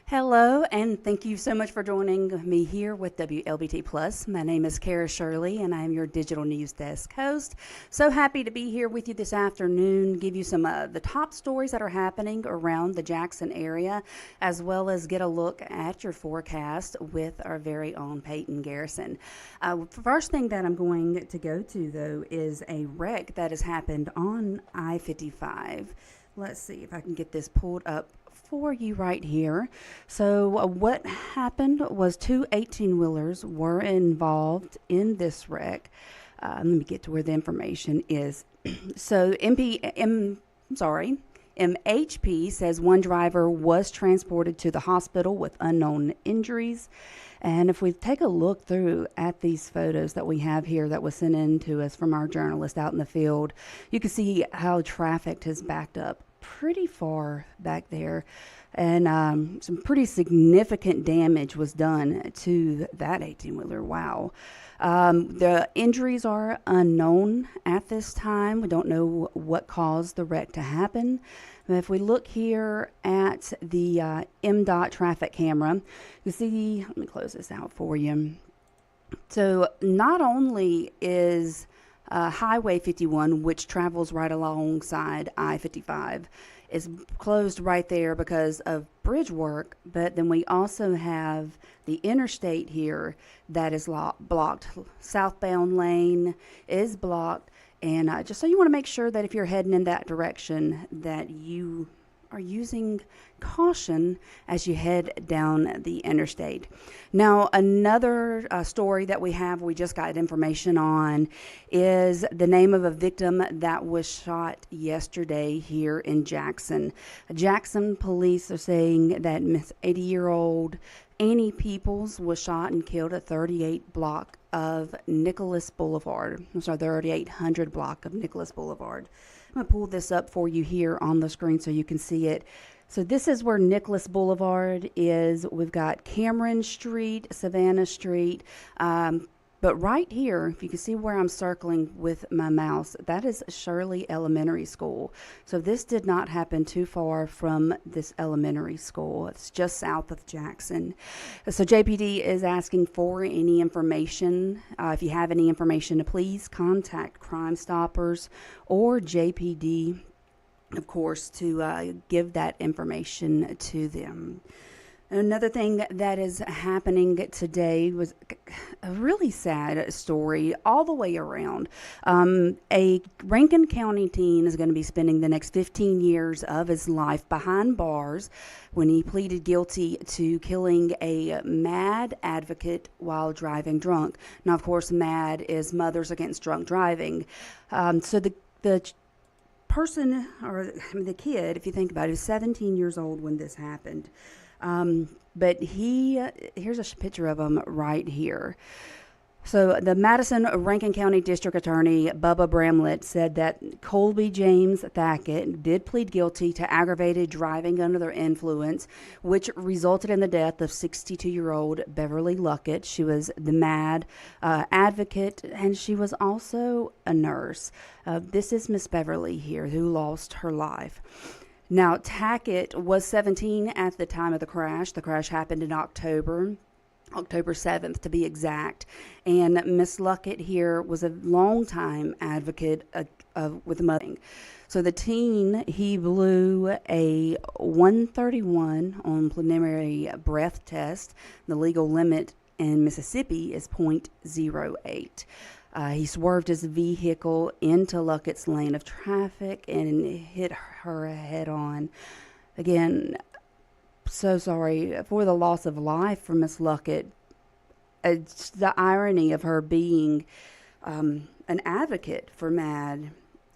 Hello, and thank you so much for joining me here with WLBT Plus. My name is Kara Shirley, and I am your digital news desk host. So happy to be here with you this afternoon, give you some of the top stories that are happening around the Jackson area, as well as get a look at your forecast with our very own Peyton Garrison. First thing that I'm going to go to, though, is a wreck that has happened on I-55. Let's see if I can get this pulled up for you right here. So, what happened was two 18-wheelers were involved in this wreck. Let me get to where the information is. So, MHP says one driver was transported to the hospital with unknown injuries. And if we take a look through at these photos that we have here that was sent in to us from our journalist out in the field, you can see how traffic has backed up pretty far back there, and some pretty significant damage was done to that 18-wheeler. Wow. The injuries are unknown at this time. We don't know what caused the wreck to happen. If we look here at the MDOT traffic camera, you see, let me close this out for you. So not only is Highway 51, which travels right alongside I-55, is closed right there because of bridge work, but then we also have the interstate here that is blocked. Southbound lane is blocked, and just so you want to make sure that if you're heading in that direction that you are using caution as you head down the interstate. Now, another story that we just got information on is the name of a victim that was shot yesterday here in Jackson. Jackson police are saying that Miss 80-year-old Annie Peoples was shot and killed at 38 block of Nicholas Boulevard. I'm sorry, 3800 block of Nicholas Boulevard. I'm going to pull this up for you here on the screen so you can see it. So this is where Nicholas Boulevard is. We've got Cameron Street, Savannah Street. But right here, if you can see where I'm circling with my mouse, that is Shirley Elementary School. So this did not happen too far from this elementary school. It's just south of Jackson. So JPD is asking for any information. If you have any information, please contact Crime Stoppers or JPD, of course, to give that information to them. Another thing that is happening today was a really sad story all the way around. A Rankin County teen is going to be spending the next 15 years of his life behind bars when he pleaded guilty to killing a MAD advocate while driving drunk. Now, of course, MAD is Mothers Against Drunk Driving. So the person, or the kid, if you think about it, is 17 years old when this happened. But here's a picture of him right here. So the Madison Rankin County District Attorney Bubba Bramlett said that Colby James Thackett did plead guilty to aggravated driving under the influence, which resulted in the death of 62-year-old Beverly Luckett. She was the MAD advocate, and she was also a nurse. This is Miss Beverly here, who lost her life. Now, Tackett was 17 at the time of the crash. The crash happened in October 7th to be exact. And Miss Luckett here was a longtime advocate with mothering. So the teen, he blew a 131 on preliminary breath test. The legal limit in Mississippi is .08. He swerved his vehicle into Luckett's lane of traffic and hit her head on. Again, so sorry for the loss of life for Miss Luckett. It's the irony of her being an advocate for MAD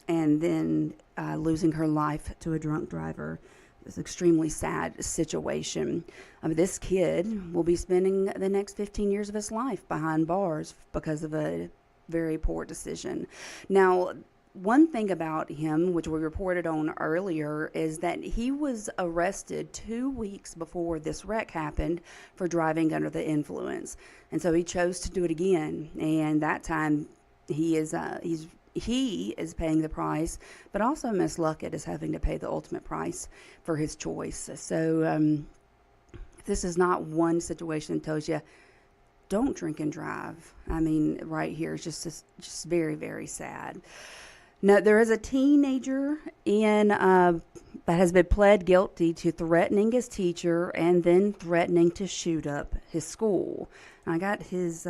and then losing her life to a drunk driver. It's an extremely sad situation. This kid will be spending the next 15 years of his life behind bars because of a very poor decision. Now, one thing about him, which we reported on earlier, is that he was arrested 2 weeks before this wreck happened for driving under the influence. And so he chose to do it again. And that time he is paying the price, but also Miss Luckett is having to pay the ultimate price for his choice. So this is not one situation that tells you don't drink and drive. I mean, right here is just very, very sad. Now, there is a teenager that has been pled guilty to threatening his teacher and then threatening to shoot up his school. I got his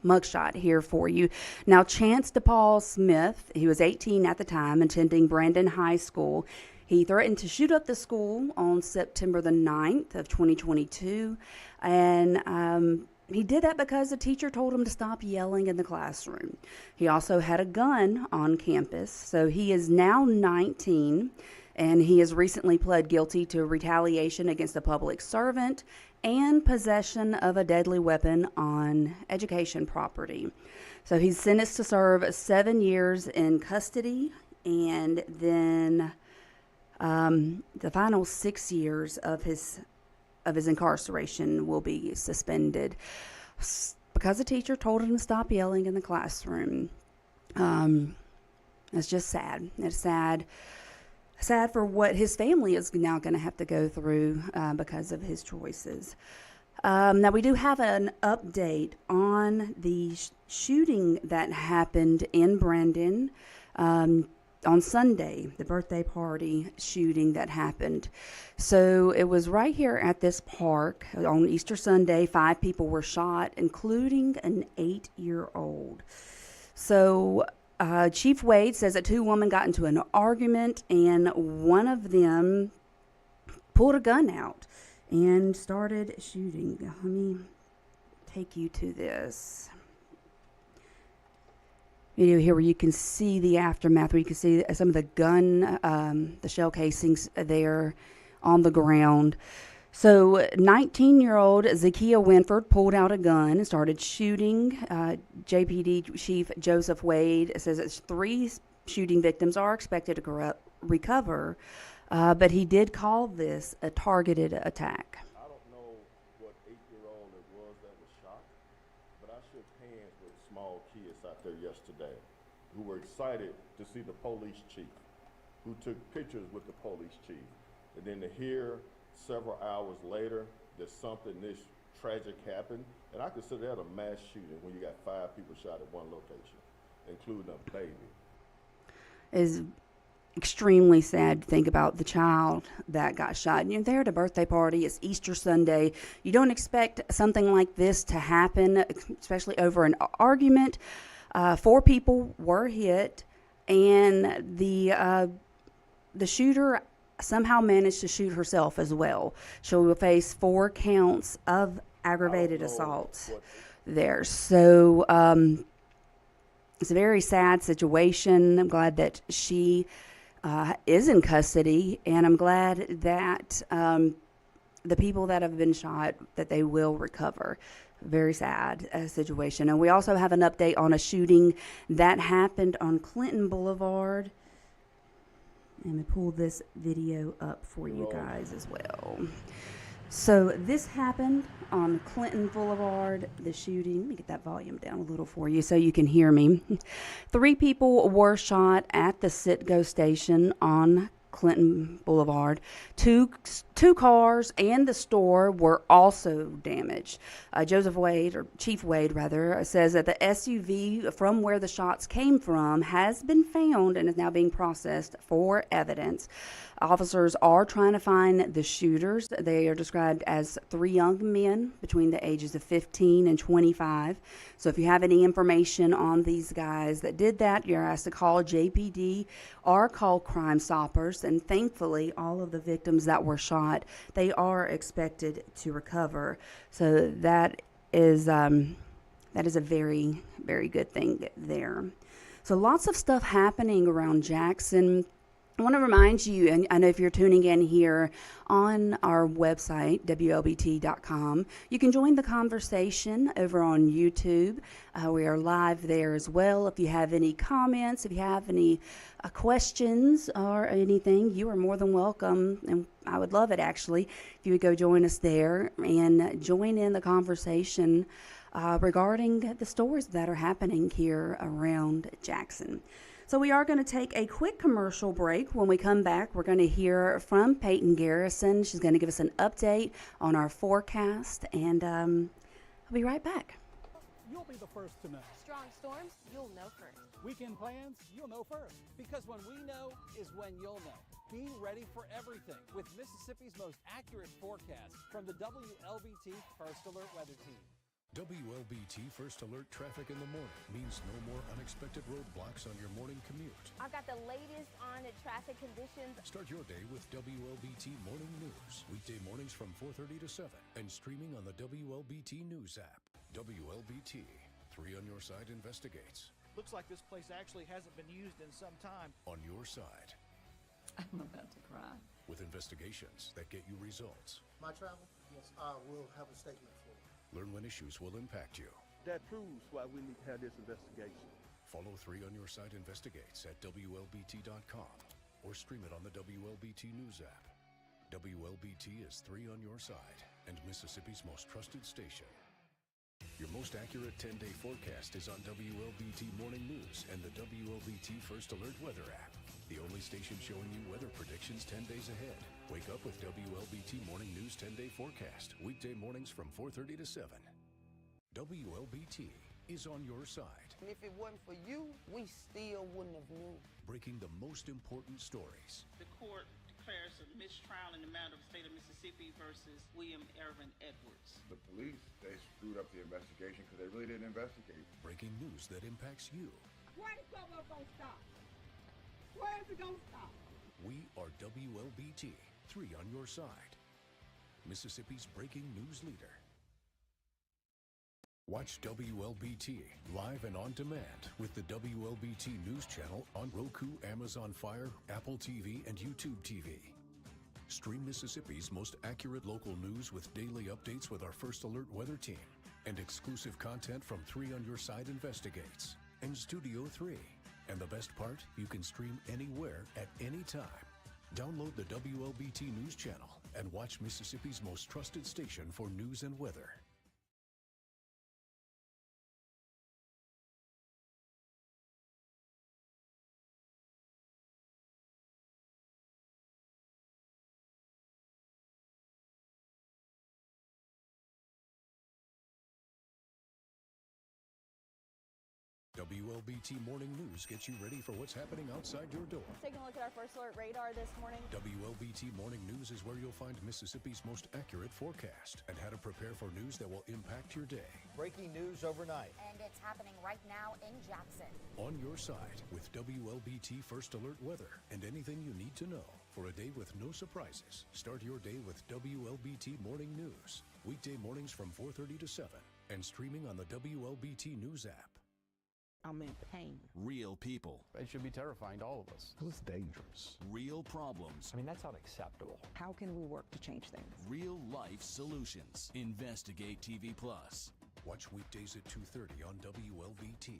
mugshot here for you. Now, Chance DePaul Smith, he was 18 at the time, attending Brandon High School. He threatened to shoot up the school on September the 9th of 2022, and he did that because the teacher told him to stop yelling in the classroom. He also had a gun on campus, so he is now 19, and he has recently pled guilty to retaliation against a public servant and possession of a deadly weapon on education property. So he's sentenced to serve 7 years in custody, and then the final 6 years of his incarceration will be suspended because the teacher told him to stop yelling in the classroom. It's just sad. It's sad for what his family is now going to have to go through because of his choices. Now, we do have an update on the shooting that happened in Brandon on Sunday, the birthday party shooting that happened. So it was right here at this park on Easter Sunday. 5 people were shot, including an 8-year-old. So Chief Wade says that 2 women got into an argument, and one of them pulled a gun out and started shooting. Let me take you to this video here where you can see the aftermath, where you can see some of the gun, the shell casings there on the ground. So 19-year-old Zakiya Winford pulled out a gun and started shooting. JPD Chief Joseph Wade says that 3 shooting victims are expected to recover, but he did call this a targeted attack. I don't know what 8-year-old it was that was shot, but I shook hands with small kids out there yesterday who were excited to see the police chief, who took pictures with the police chief. And then to hear several hours later that something this tragic happened, and I consider that a mass shooting when you got 5 people shot at one location, including a baby. Is extremely sad to think about the child that got shot. You're there at a birthday party. It's Easter Sunday. You don't expect something like this to happen, especially over an argument. 4 people were hit, and the shooter somehow managed to shoot herself as well. She will face 4 counts of aggravated assault there. So it's a very sad situation. I'm glad that she is in custody, and I'm glad that the people that have been shot, that they will recover. Very sad situation. And we also have an update on a shooting that happened on Clinton Boulevard. Let me pull this video up for you guys as well. So this happened on Clinton Boulevard, the shooting. Let me get that volume down a little for you so you can hear me. 3 people were shot at the Citgo station on Clinton Boulevard. Two cars and the store were also damaged. Joseph Wade, or Chief Wade rather, says that the SUV from where the shots came from has been found and is now being processed for evidence. Officers are trying to find the shooters. They are described as 3 young men between the ages of 15 and 25. So if you have any information on these guys that did that, you're asked to call JPD or call Crime Stoppers. And thankfully, all of the victims that were shot, they are expected to recover. So that is a very, very good thing there. So lots of stuff happening around Jackson. I want to remind you, and I know if you're tuning in here on our website, WLBT.com, you can join the conversation over on YouTube. We are live there as well. If you have any comments, if you have any questions or anything, you are more than welcome, and I would love it actually if you would go join us there and join in the conversation regarding the stories that are happening here around Jackson. So we are going to take a quick commercial break. When we come back, we're going to hear from Peyton Garrison. She's going to give us an update on our forecast, and I'll be right back. You'll be the first to know. Strong storms, you'll know first. Weekend plans, you'll know first. Because when we know is when you'll know. Be ready for everything with Mississippi's most accurate forecast from the WLBT First Alert Weather Team. WLBT First Alert traffic in the morning means no more unexpected roadblocks on your morning commute. I've got the latest on traffic conditions. Start your day with WLBT Morning News. Weekday mornings from 4:30 to 7 and streaming on the WLBT News app. WLBT, 3 on your side investigates. Looks like this place actually hasn't been used in some time. On your side. I'm about to cry. With investigations that get you results. My travel? Yes, we'll have a statement for you. Learn when issues will impact you. That proves why we need to have this investigation. Follow 3 on your side investigates at WLBT.com or stream it on the WLBT News app. WLBT is 3 on your side and Mississippi's most trusted station. Your most accurate 10-day forecast is on WLBT Morning News and the WLBT First Alert Weather app. The only station showing you weather predictions 10 days ahead. Wake up with WLBT Morning News 10-day forecast. Weekday mornings from 4:30 to 7. WLBT is on your side. And if it wasn't for you, we still wouldn't have knew. Breaking the most important stories. The court declares a mistrial in the matter of the state of Mississippi versus William Irvin Edwards. The police, they screwed up the investigation because they really didn't investigate. Breaking news that impacts you. Where is government going to stop? Where is it going to stop? We are WLBT, 3 on your side. Mississippi's breaking news leader. Watch WLBT live and on demand with the WLBT News channel on Roku, Amazon Fire, Apple TV, and YouTube TV. Stream Mississippi's most accurate local news with daily updates with our First Alert Weather Team and exclusive content from 3 on your side investigates and Studio 3. And the best part, you can stream anywhere at any time. Download the WLBT News channel and watch Mississippi's most trusted station for news and weather. WLBT Morning News gets you ready for what's happening outside your door. Taking a look at our First Alert radar this morning. WLBT Morning News is where you'll find Mississippi's most accurate forecast and how to prepare for news that will impact your day. Breaking news overnight. And it's happening right now in Jackson. On your side with WLBT First Alert Weather and anything you need to know for a day with no surprises. Start your day with WLBT Morning News. Weekday mornings from 4:30 to 7 and streaming on the WLBT News app. I'm in pain. Real people. It should be terrifying to all of us. It was dangerous. Real problems. I mean, that's unacceptable. How can we work to change things? Real life solutions. Investigate TV Plus. Watch weekdays at 2:30 on WLBT.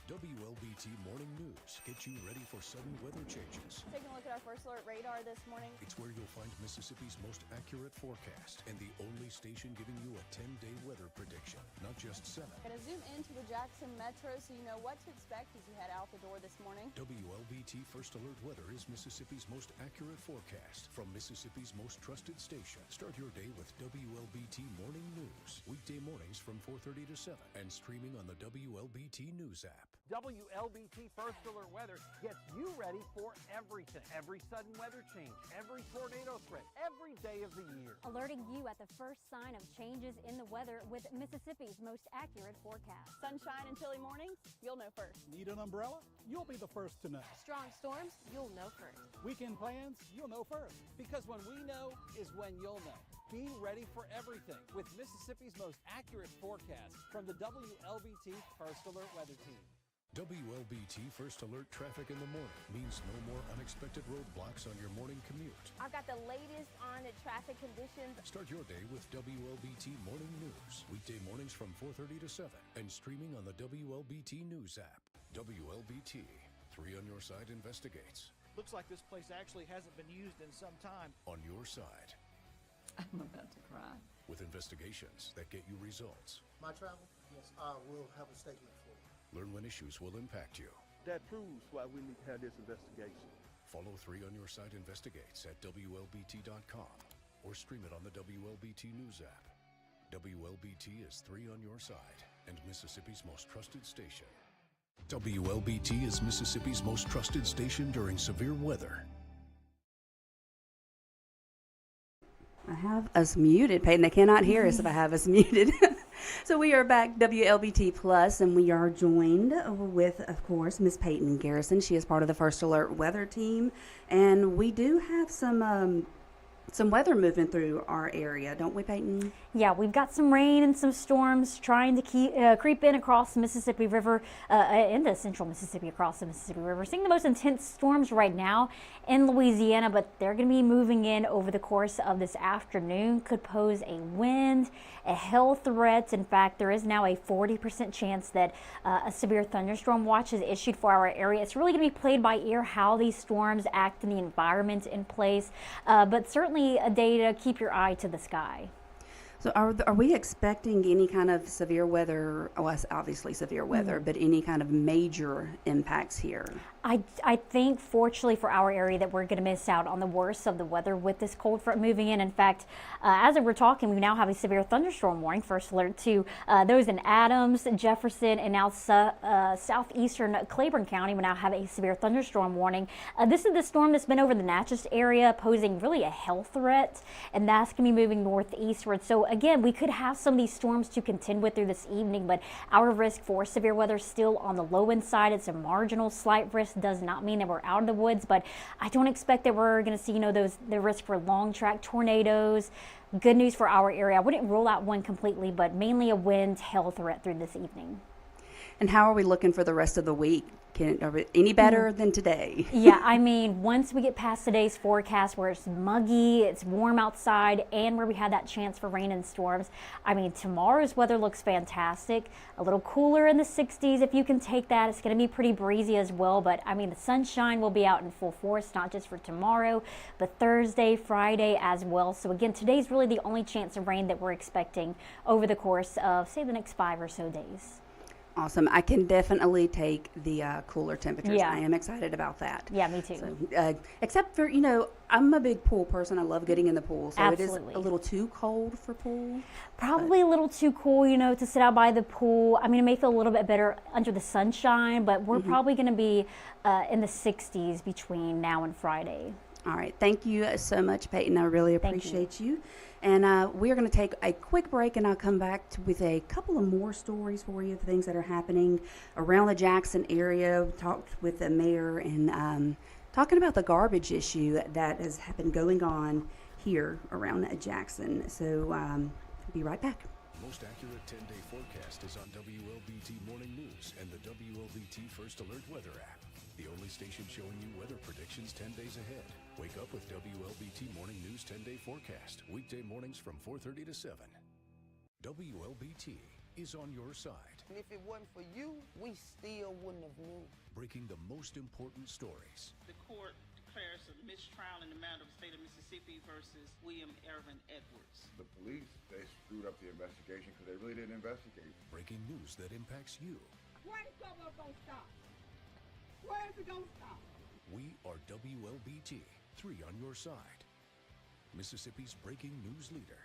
WLBT Morning News gets you ready for sudden weather changes. Taking a look at our First Alert radar this morning. It's where you'll find Mississippi's most accurate forecast and the only station giving you a 10-day weather prediction, not just 7. Gonna zoom into the Jackson Metro so you know what to expect as you head out the door this morning. WLBT First Alert Weather is Mississippi's most accurate forecast from Mississippi's most trusted station. Start your day with WLBT Morning News. Weekday mornings from 4:30 to 7 and streaming on the WLBT News app. WLBT First Alert Weather gets you ready for everything. Every sudden weather change, every tornado threat, every day of the year. Alerting you at the first sign of changes in the weather with Mississippi's most accurate forecast. Sunshine and chilly mornings, you'll know first. Need an umbrella? You'll be the first to know. Strong storms, you'll know first. Weekend plans? You'll know first. Because when we know is when you'll know. Be ready for everything with Mississippi's most accurate forecast from the WLBT First Alert Weather Team. WLBT First Alert traffic in the morning means no more unexpected roadblocks on your morning commute. I've got the latest on traffic conditions. Start your day with WLBT Morning News. Weekday mornings from 4:30 to 7 and streaming on the WLBT News app. WLBT, 3 on your side investigates. Looks like this place actually hasn't been used in some time. On your side. I'm about to cry. With investigations that get you results. My travel? Yes, we'll have a statement for you. Learn when issues will impact you. That proves why we need to have this investigation. Follow 3 on Your Side Investigates at WLBT.com or stream it on the WLBT News app. WLBT is 3 on your side and Mississippi's most trusted station. WLBT is Mississippi's most trusted station during severe weather. I have us muted, Peyton. They cannot hear us if I have us muted. So we are back, WLBT Plus, and we are joined with, of course, Miss Peyton Garrison. She is part of the First Alert weather team, and we do have some weather moving through our area, don't we, Peyton? Yeah, we've got some rain and some storms trying to creep in across the Mississippi River, into central Mississippi, across the Mississippi River. Seeing the most intense storms right now in Louisiana, but they're going to be moving in over the course of this afternoon. Could pose a wind, a hail threat. In fact, there is now a 40% chance that a severe thunderstorm watch is issued for our area. It's really going to be played by ear how these storms act in the environment in place, but certainly a day to keep your eye to the sky. So are we expecting any kind of severe weather, well, obviously severe weather, but any kind of major impacts here? I think, fortunately for our area, that we're going to miss out on the worst of the weather with this cold front moving in. In fact, as we're talking, we now have a severe thunderstorm warning, first alert to those in Adams, Jefferson, and now southeastern Claiborne County. We now have a severe thunderstorm warning. This is the storm that's been over the Natchez area, posing really a hail threat, and that's going to be moving northeastward. So again, we could have some of these storms to contend with through this evening, but our risk for severe weather is still on the low end side. It's a marginal slight risk. Does not mean that we're out of the woods, but I don't expect that we're going to see, the risk for long track tornadoes. Good news for our area. I wouldn't rule out one completely, but mainly a wind hail threat through this evening. And how are we looking for the rest of the week? Are we any better than today? Yeah, I mean, once we get past today's forecast where it's muggy, it's warm outside, and where we had that chance for rain and storms, I mean, tomorrow's weather looks fantastic. A little cooler in the 60s if you can take that. It's going to be pretty breezy as well, but I mean, the sunshine will be out in full force, not just for tomorrow, but Thursday, Friday as well. So again, today's really the only chance of rain that we're expecting over the course of, say, the next 5 or so days. Awesome. I can definitely take the cooler temperatures. Yeah. I am excited about that. Yeah, me too. So, except for, I'm a big pool person. I love getting in the pool. So Absolutely. It is a little too cold for pool. Probably a little too cool, to sit out by the pool. I mean, it may feel a little bit better under the sunshine, but we're probably going to be in the 60s between now and Friday. All right. Thank you so much, Peyton. I really appreciate you. And we're going to take a quick break, and I'll come back with a couple of more stories for you, things that are happening around the Jackson area. We talked with the mayor and talking about the garbage issue that has been going on here around Jackson. So be right back. The most accurate 10-day forecast is on WLBT Morning News and the WLBT First Alert Weather app. The only station showing you weather predictions 10 days ahead. Wake up with WLBT Morning News 10-day forecast. Weekday mornings from 4:30 to 7. WLBT is on your side. And if it wasn't for you, we still wouldn't have knew. Breaking the most important stories. The court declares a mistrial in the matter of the state of Mississippi versus William Irvin Edwards. The police, they screwed up the investigation because they really didn't investigate. Breaking news that impacts you. Where's the government gonna stop? Where's it gonna stop? We are WLBT, 3 on your side. Mississippi's breaking news leader.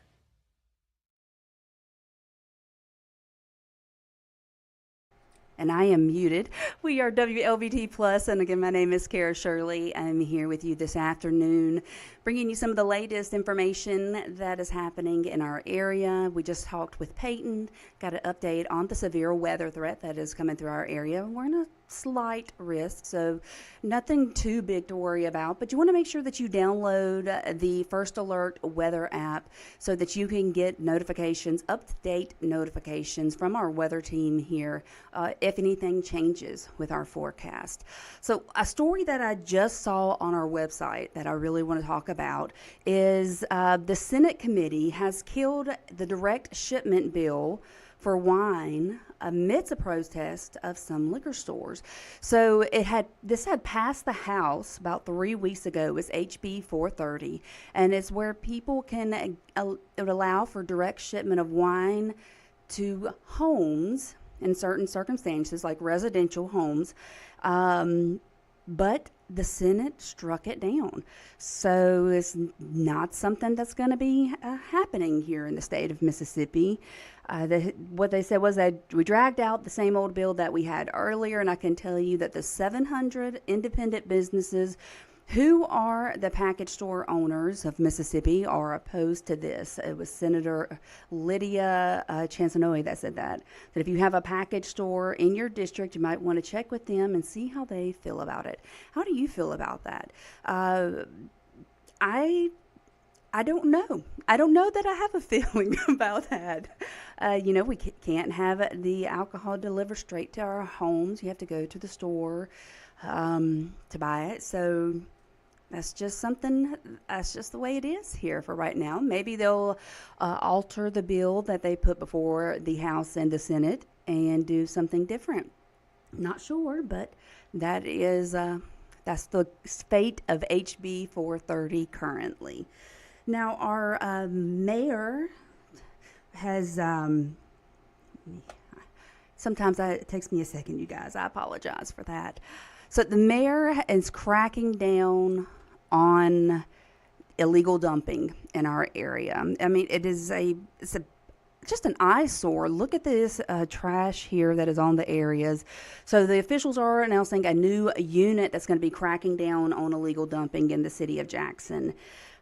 And I am muted. We are WLBT Plus, and again, my name is Kara Shirley. I'm here with you this afternoon, bringing you some of the latest information that is happening in our area. We just talked with Peyton, got an update on the severe weather threat that is coming through our area. We're in a slight risk, so nothing too big to worry about, but you want to make sure that you download the First Alert weather app so that you can get notifications, up-to-date notifications from our weather team here if anything changes with our forecast. So a story that I just saw on our website that I really want to talk about is the Senate committee has killed the direct shipment bill for wine amidst a protest of some liquor stores. So this had passed the House about 3 weeks ago. It's HB 430, and it's where people can it would allow for direct shipment of wine to homes in certain circumstances, like residential homes, But the Senate struck it down. So it's not something that's going to be happening here in the state of Mississippi. What they said was that we dragged out the same old bill that we had earlier, and I can tell you that the 700 independent businesses who are the package store owners of Mississippi are opposed to this. It was Senator Lydia Chansanoy that said that if you have a package store in your district, you might want to check with them and see how they feel about it. How do you feel about that? I don't know. I don't know that I have a feeling about that. We can't have the alcohol delivered straight to our homes. You have to go to the store to buy it. So that's just the way it is here for right now. Maybe they'll alter the bill that they put before the House and the Senate and do something different. Not sure, but that's the fate of HB 430 currently. Now, our mayor has, sometimes it takes me a second, you guys. I apologize for that. So the mayor is cracking down on illegal dumping in our area. I mean, it's just an eyesore. Look at this trash here that is on the areas. So the officials are announcing a new unit that's going to be cracking down on illegal dumping in the city of Jackson.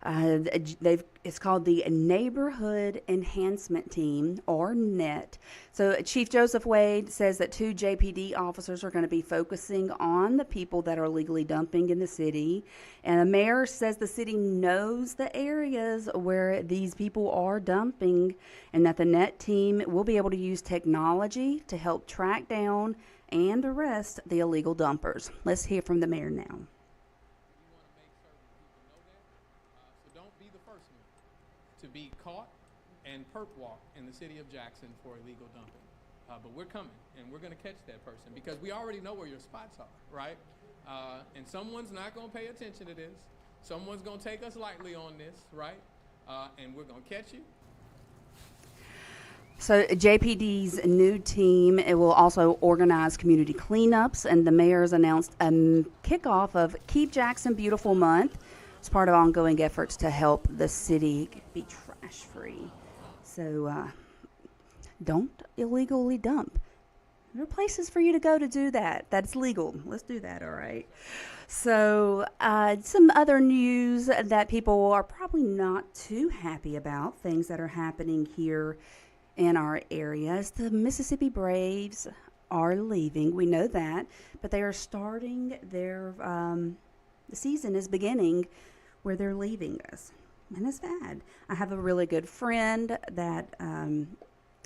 It's called the Neighborhood Enhancement Team, or NET. So Chief Joseph Wade says that 2 JPD officers are going to be focusing on the people that are illegally dumping in the city. And the mayor says the city knows the areas where these people are dumping, and that the NET team will be able to use technology to help track down and arrest the illegal dumpers. Let's hear from the mayor now. To be caught and perp walk in the city of Jackson for illegal dumping. But we're coming, and we're going to catch that person, because we already know where your spots are, right? And someone's not going to pay attention to this. Someone's going to take us lightly on this, right? And we're going to catch you. So JPD's new team, it will also organize community cleanups, and the mayor's announced a kickoff of Keep Jackson Beautiful Month. It's part of ongoing efforts to help the city be trash-free. So don't illegally dump. There are places for you to go to do that. That's legal. Let's do that, all right? So some other news that people are probably not too happy about, things that are happening here in our areas. The Mississippi Braves are leaving. We know that. But they are starting their... the season is beginning where they're leaving us, and it's bad. I have a really good friend that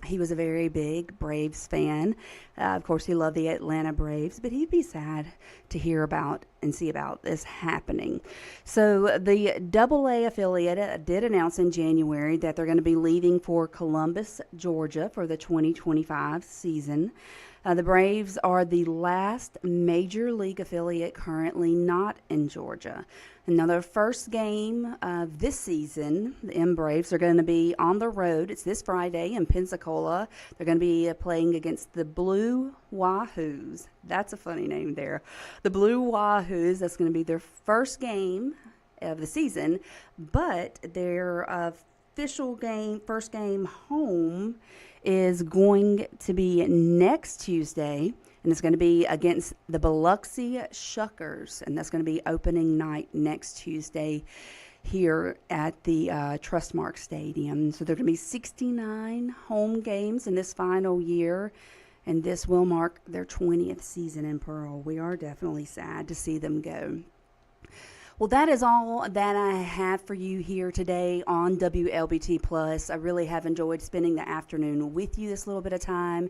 he was a very big Braves fan. Of course, he loved the Atlanta Braves, but he'd be sad to hear about and see about this happening. So the AA affiliate did announce in January that they're going to be leaving for Columbus, Georgia for the 2025 season. The Braves are the last major league affiliate currently not in Georgia. And now their first game of this season, the M Braves are going to be on the road. It's this Friday in Pensacola. They're going to be playing against the Blue Wahoos. That's a funny name there. The Blue Wahoos, that's going to be their first game of the season, but their official game, first game home, is going to be next Tuesday, and it's going to be against the Biloxi Shuckers, and that's going to be opening night next Tuesday here at the Trustmark Stadium. So there are going to be 69 home games in this final year, and this will mark their 20th season in Pearl. We are definitely sad to see them go. Well, that is all that I have for you here today on WLBT Plus. I really have enjoyed spending the afternoon with you this little bit of time.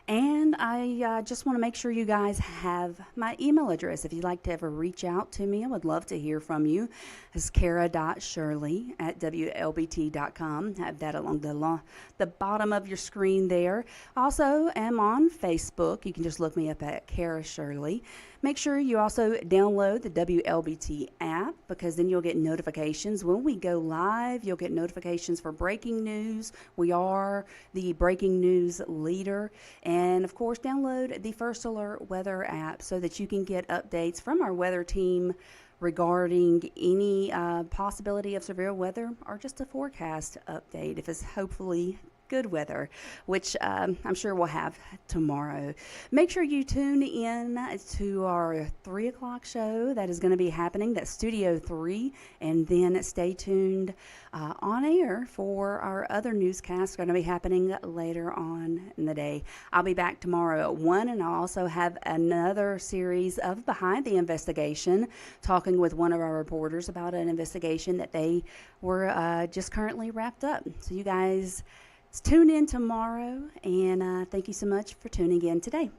And I just want to make sure you guys have my email address. If you'd like to ever reach out to me, I would love to hear from you. It's kara.shirley@WLBT.com. Have that along the bottom of your screen there. Also, am on Facebook. You can just look me up at Kara Shirley. Make sure you also download the WLBT app, because then you'll get notifications when we go live. You'll get notifications for breaking news. We are the breaking news leader. And of course, download the First Alert weather app so that you can get updates from our weather team regarding any possibility of severe weather, or just a forecast update if it's hopefully good weather, which I'm sure we'll have tomorrow. Make sure you tune in to our 3 o'clock show that is going to be happening. That's Studio 3. And then stay tuned on air for our other newscasts going to be happening later on in the day. I'll be back tomorrow at 1, and I'll also have another series of Behind the Investigation, talking with one of our reporters about an investigation that they were just currently wrapped up. So you guys tune in tomorrow, and thank you so much for tuning in today.